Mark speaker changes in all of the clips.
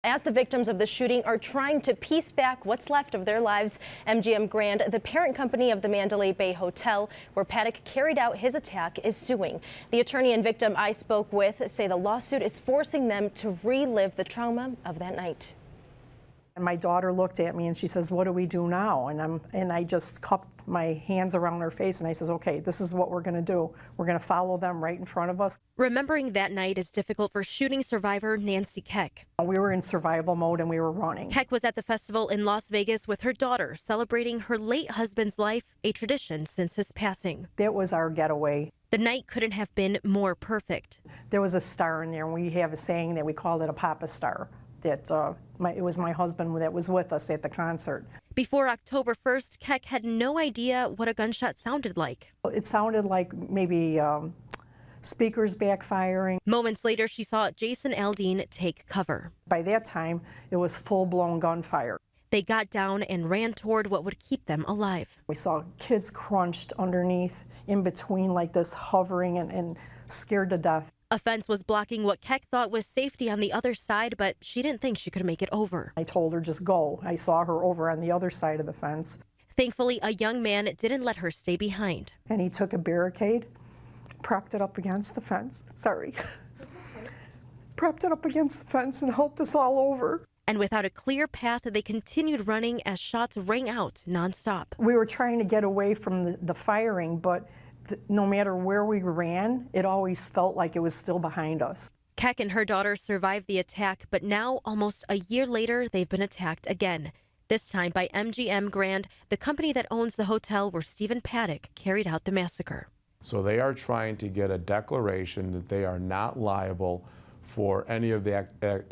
Speaker 1: As the victims of the shooting are trying to piece back what's left of their lives, MGM Grand, the parent company of the Mandalay Bay Hotel, where Paddock carried out his attack, is suing. The attorney and victim I spoke with say the lawsuit is forcing them to relive the trauma of that night.
Speaker 2: And my daughter looked at me and she says, "What do we do now?" And I just cupped my hands around her face and I says, "Okay, this is what we're going to do. We're going to follow them right in front of us."
Speaker 3: Remembering that night is difficult for shooting survivor Nancy Keck.
Speaker 2: We were in survival mode and we were running.
Speaker 3: Keck was at the festival in Las Vegas with her daughter, celebrating her late husband's life, a tradition since his passing.
Speaker 2: That was our getaway.
Speaker 3: The night couldn't have been more perfect.
Speaker 2: There was a star in there, and we have a saying that we called it a Papa Star. That it was my husband that was with us at the concert.
Speaker 3: Before October 1st, Keck had no idea what a gunshot sounded like.
Speaker 2: It sounded like maybe speakers backfiring.
Speaker 3: Moments later, she saw Jason Aldean take cover.
Speaker 2: By that time, it was full-blown gunfire.
Speaker 3: They got down and ran toward what would keep them alive.
Speaker 2: We saw kids crunched underneath, in between like this, hovering and scared to death.
Speaker 3: A fence was blocking what Keck thought was safety on the other side, but she didn't think she could make it over.
Speaker 2: I told her, just go. I saw her over on the other side of the fence.
Speaker 3: Thankfully, a young man didn't let her stay behind.
Speaker 2: And he took a barricade, propped it up against the fence. Sorry. Propped it up against the fence and helped us all over.
Speaker 3: And without a clear path, they continued running as shots rang out nonstop.
Speaker 2: We were trying to get away from the firing, but no matter where we ran, it always felt like it was still behind us.
Speaker 3: Keck and her daughter survived the attack, but now, almost a year later, they've been attacked again. This time by MGM Grand, the company that owns the hotel where Stephen Paddock carried out the massacre.
Speaker 4: So they are trying to get a declaration that they are not liable for any of the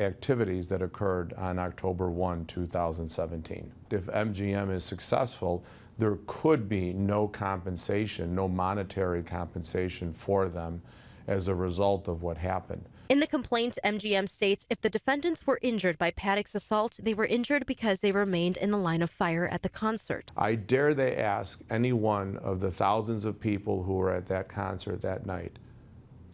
Speaker 4: activities that occurred on October 1, 2017. If MGM is successful, there could be no compensation, no monetary compensation for them as a result of what happened.
Speaker 3: In the complaint, MGM states if the defendants were injured by Paddock's assault, they were injured because they remained in the line of fire at the concert.
Speaker 4: I dare they ask any one of the thousands of people who were at that concert that night,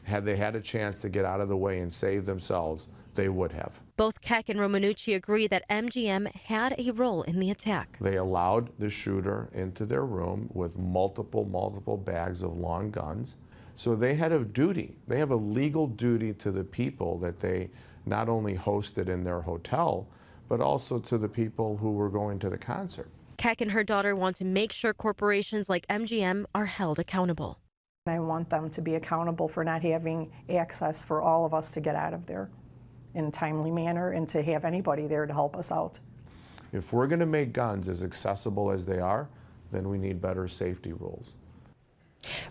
Speaker 4: had they had a chance to get out of the way and save themselves, they would have.
Speaker 3: Both Keck and Romanucci agree that MGM had a role in the attack.
Speaker 4: They allowed the shooter into their room with multiple bags of long guns. So they had a duty. They have a legal duty to the people that they not only hosted in their hotel, but also to the people who were going to the concert.
Speaker 3: Keck and her daughter want to make sure corporations like MGM are held accountable.
Speaker 2: I want them to be accountable for not having access for all of us to get out of there in a timely manner and to have anybody there to help us out.
Speaker 4: If we're going to make guns as accessible as they are, then we need better safety rules.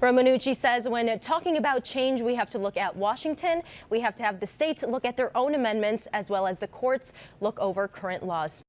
Speaker 1: Romanucci says when talking about change, we have to look at Washington. We have to have the states look at their own amendments as well as the courts look over current laws.